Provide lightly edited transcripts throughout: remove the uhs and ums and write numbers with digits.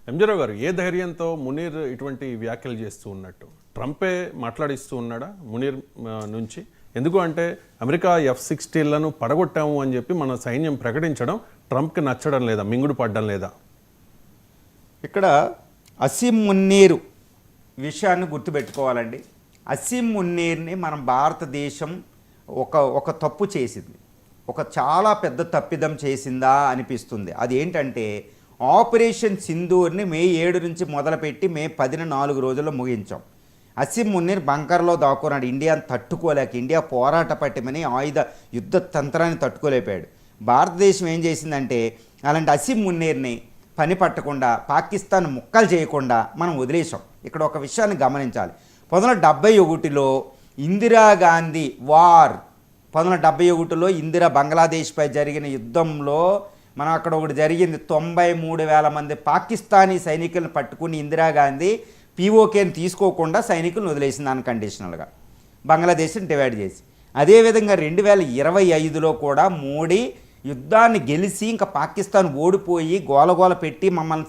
ఎంజీరావు గారు, ఏ ధైర్యంతో మునీర్ ఇటువంటి వ్యాఖ్యలు చేస్తూ ఉన్నట్టు? ట్రంపే మాట్లాడిస్తూ ఉన్నాడా మునీర్ నుంచి? ఎందుకు అంటే అమెరికా F-16లను పడగొట్టాము అని చెప్పి మన సైన్యం ప్రకటించడం ట్రంప్కి నచ్చడం లేదా, మింగుడు పడడం లేదా? ఇక్కడ అసీం మున్నీర్ విషయాన్ని గుర్తుపెట్టుకోవాలండి. అసీం మున్నీర్ని మనం భారతదేశం ఒక తప్పు చేసింది, ఒక చాలా పెద్ద తప్పిదం చేసిందా అనిపిస్తుంది. అది ఏంటంటే ఆపరేషన్ సింధూర్ని మే 7 నుంచి మొదలుపెట్టి మే 10న 4 రోజుల్లో ముగించాం. అసీం మున్నీర్ బంకర్లో దాక్కున్నాడు. ఇండియాని తట్టుకోలేక, ఇండియా పోరాట పట్టిమని ఆయుధ యుద్ధ తంత్రాన్ని తట్టుకోలేపాడు. భారతదేశం ఏం చేసిందంటే అలాంటి అసీం మున్నీర్ని పని పట్టకుండా, పాకిస్తాన్ ముక్కలు చేయకుండా మనం వదిలేసాం. ఇక్కడ ఒక విషయాన్ని గమనించాలి. 1971లో ఇందిరాగాంధీ వార్, 1971లో ఇందిరా బంగ్లాదేశ్పై జరిగిన యుద్ధంలో మనం అక్కడ ఒకటి జరిగింది. 93,000 మంది పాకిస్తానీ సైనికులను పట్టుకుని ఇందిరాగాంధీ పీఓకేని తీసుకోకుండా సైనికులను వదిలేసింది అన్కండిషనల్గా, బంగ్లాదేశ్ని డివైడ్ చేసి. అదేవిధంగా 2025లో కూడా మోడీ యుద్ధాన్ని గెలిచి ఇంకా పాకిస్తాన్ ఓడిపోయి గోలగోల పెట్టి మమ్మల్ని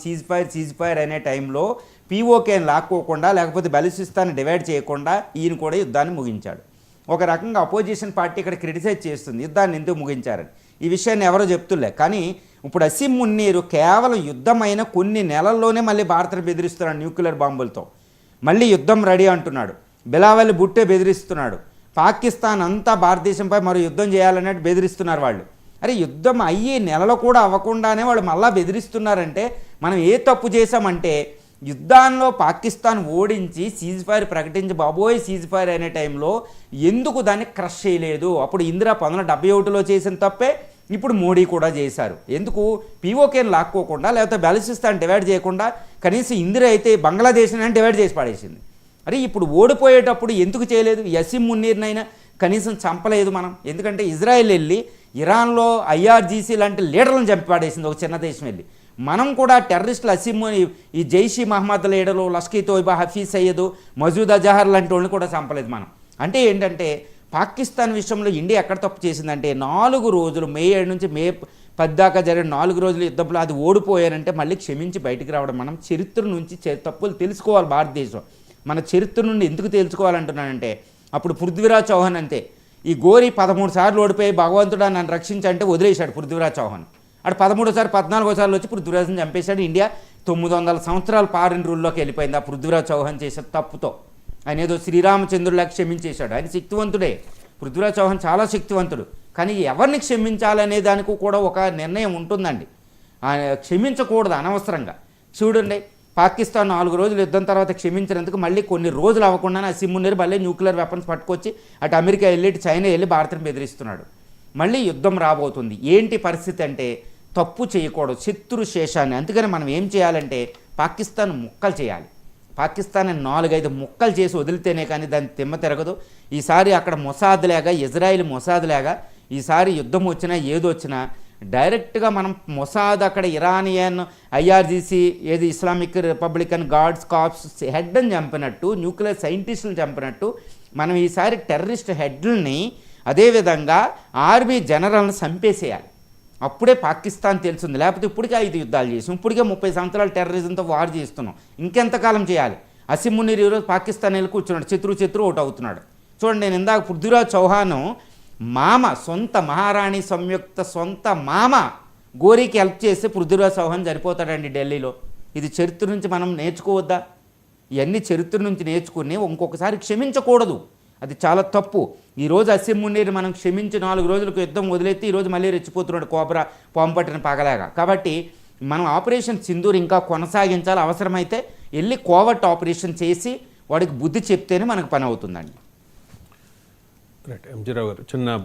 సీజ్ ఫైర్ అనే టైంలో పీఓకేని లాక్కోకుండా, లేకపోతే బలూచిస్తాన్ని డివైడ్ చేయకుండా ఈయన కూడా యుద్ధాన్ని ముగించాడు. ఒక రకంగా అపోజిషన్ పార్టీ ఇక్కడ క్రిటిసైజ్ చేస్తుంది యుద్ధాన్ని ఎందుకు ముగించారని. ఈ విషయాన్ని ఎవరో చెప్తులే. కానీ ఇప్పుడు అసీం మున్నీర్ కేవలం యుద్ధమైన కొన్ని నెలల్లోనే మళ్ళీ భారత్ని బెదిరిస్తున్నాడు న్యూక్లియర్ బాంబులతో. మళ్ళీ యుద్ధం రెడీ అంటున్నాడు. బిలావల్ భుట్టో బెదిరిస్తున్నాడు. పాకిస్తాన్ అంతా భారతదేశంపై మరో యుద్ధం చేయాలన్నట్టు బెదిరిస్తున్నారు వాళ్ళు. అరే, యుద్ధం అయ్యి నెలలో కూడా అవ్వకుండానే వాళ్ళు మళ్ళీ బెదిరిస్తున్నారంటే మనం ఏ తప్పు చేశామంటే యుద్ధాల్లో పాకిస్తాన్ ఓడించి సీజ్ ఫైర్ ప్రకటించి బాబోయ్ సీజ్ ఫైర్ అనే టైంలో ఎందుకు దాన్ని క్రష్ చేయలేదు? అప్పుడు ఇందిరా 1971లో చేసిన తప్పే ఇప్పుడు మోడీ కూడా చేశారు. ఎందుకు పీఓకేని లాక్కోకుండా, లేకపోతే బలూచిస్తాన్ డివైడ్ చేయకుండా, కనీసం ఇందిరా అయితే బంగ్లాదేశ్ని డివైడ్ చేసి పడేసింది. అరే, ఇప్పుడు ఓడిపోయేటప్పుడు ఎందుకు చేయలేదు? అసీం మున్నీర్నైనా కనీసం చంపలేదు మనం. ఎందుకంటే ఇజ్రాయెల్ వెళ్ళి ఇరాన్లో IRGC లాంటి లీడర్లను చంపి పడేసింది ఒక చిన్న దేశం వెళ్ళి. మనం కూడా టెర్రరిస్టులు అసీం, ఈ జైషీ మహమ్మద్ లీడర్లు, లష్కర్ తోయిబా, హఫీజ్ సయ్యద్, మసూద్ అజహర్ లాంటి వాళ్ళని కూడా చంపలేదు మనం. అంటే ఏంటంటే పాకిస్తాన్ విషయంలో ఇండియా ఎక్కడ తప్పు చేసిందంటే 4 రోజులు మే 7 నుంచి మే 10 దాకా జరిగిన 4 రోజుల యుద్ధంలో అది ఓడిపోయారంటే మళ్ళీ క్షమించి బయటికి రావడం. మనం చరిత్ర నుంచి తప్పులు తెలుసుకోవాలి. భారతదేశం మన చరిత్ర నుండి ఎందుకు తెలుసుకోవాలంటున్నానంటే అప్పుడు పృథ్వీరాజ్ చౌహాన్ అంతే, ఈ గోరి 13 సార్లు ఓడిపోయి భగవంతుడా నన్ను రక్షించంటే వదిలేశాడు పృథ్వీరాజ్ చౌహాన్. అటు 13సారి 14సార్లు వచ్చి పృథ్వీరాజ్ని చంపేశాడు. ఇండియా 900 సంవత్సరాలు ఫారిన్ రూల్లోకి వెళ్ళిపోయింది ఆ పృథ్వీరాజ్ చౌహాన్ చేసే తప్పుతో. ఆయన ఏదో శ్రీరామచంద్రులకు క్షమించేశాడు. ఆయన శక్తివంతుడే, పృథ్వీరాజ్ చౌహాన్ చాలా శక్తివంతుడు. కానీ ఎవరిని క్షమించాలనే దానికి కూడా ఒక నిర్ణయం ఉంటుందండి. క్షమించకూడదు అనవసరంగా. చూడండి, పాకిస్తాన్ 4 రోజులు యుద్ధం తర్వాత క్షమించినందుకు మళ్ళీ కొన్ని రోజులు అవ్వకుండానే అసీం మున్నీర్ మళ్ళీ న్యూక్లియర్ వెపన్స్ పట్టుకొచ్చి అటు అమెరికా వెళ్ళి చైనా వెళ్ళి భారత్ని బెదిరిస్తున్నాడు. మళ్ళీ యుద్ధం రాబోతుంది. ఏంటి పరిస్థితి అంటే తప్పు చేయకూడదు, శత్రు శేషాన్ని. అందుకని మనం ఏం చేయాలంటే పాకిస్తాన్ ముక్కలు చేయాలి. పాకిస్తాన్ 4-5 ముక్కలు చేసి వదిలితేనే కానీ దాన్ని తిమ్మ తిరగదు. ఈసారి అక్కడ మొసాద్ లాగా, ఇజ్రాయిల్ మొసాద్ లాగా ఈసారి యుద్ధం వచ్చినా ఏదొచ్చినా డైరెక్ట్గా మనం మొసాద్ అక్కడ ఇరానియన్ IRGC ఏది Islamic Republican guards corps head అని చంపినట్టు, న్యూక్లియర్ సైంటిస్టులు చంపినట్టు మనం ఈసారి టెర్రరిస్ట్ హెడ్లని, అదేవిధంగా ఆర్మీ జనరల్ని చంపేసేయాలి. అప్పుడే పాకిస్తాన్ తెలిసింది. లేకపోతే ఇప్పటికే 5 యుద్ధాలు చేసాం, ఇప్పటికే 30 సంవత్సరాలు టెర్రరిజంతో వార్ చేస్తున్నాం. ఇంకెంతకాలం చేయాలి? అసీం మున్నీర్ ఈరోజు పాకిస్తాన్ వెళ్ళి కూర్చున్నాడు, శత్రు ఒకటి అవుతున్నాడు. చూడండి, నేను ఇందాక పృథ్వీరాజ్ చౌహాన్ మామ, సొంత మహారాణి సంయుక్త సొంత మామ గోరీకి హెల్ప్ చేస్తే పృథ్వీరాజ్ చౌహాన్ సరిపోతాడండి ఢిల్లీలో. ఇది చరిత్ర నుంచి మనం నేర్చుకోవద్దా? ఇవన్నీ చరిత్ర నుంచి నేర్చుకుని ఇంకొకసారి క్షమించకూడదు. అది చాలా తప్పు. ఈరోజు అసీం మున్నీర్ మనం క్షమించి 4 రోజులకు యుద్ధం వదిలేస్తే ఈరోజు మళ్ళీ రెచ్చిపోతున్నాడు కోబ్రా పాము పట్టిన పగలాగా. కాబట్టి మనం ఆపరేషన్ సింధూర్ ఇంకా కొనసాగించాలి. అవసరమైతే వెళ్ళి కోవర్ట్ ఆపరేషన్ చేసి వాడికి బుద్ధి చెప్తేనే మనకు పని అవుతుందండి. రైట్. ఎంజీరావు గారు, చిన్న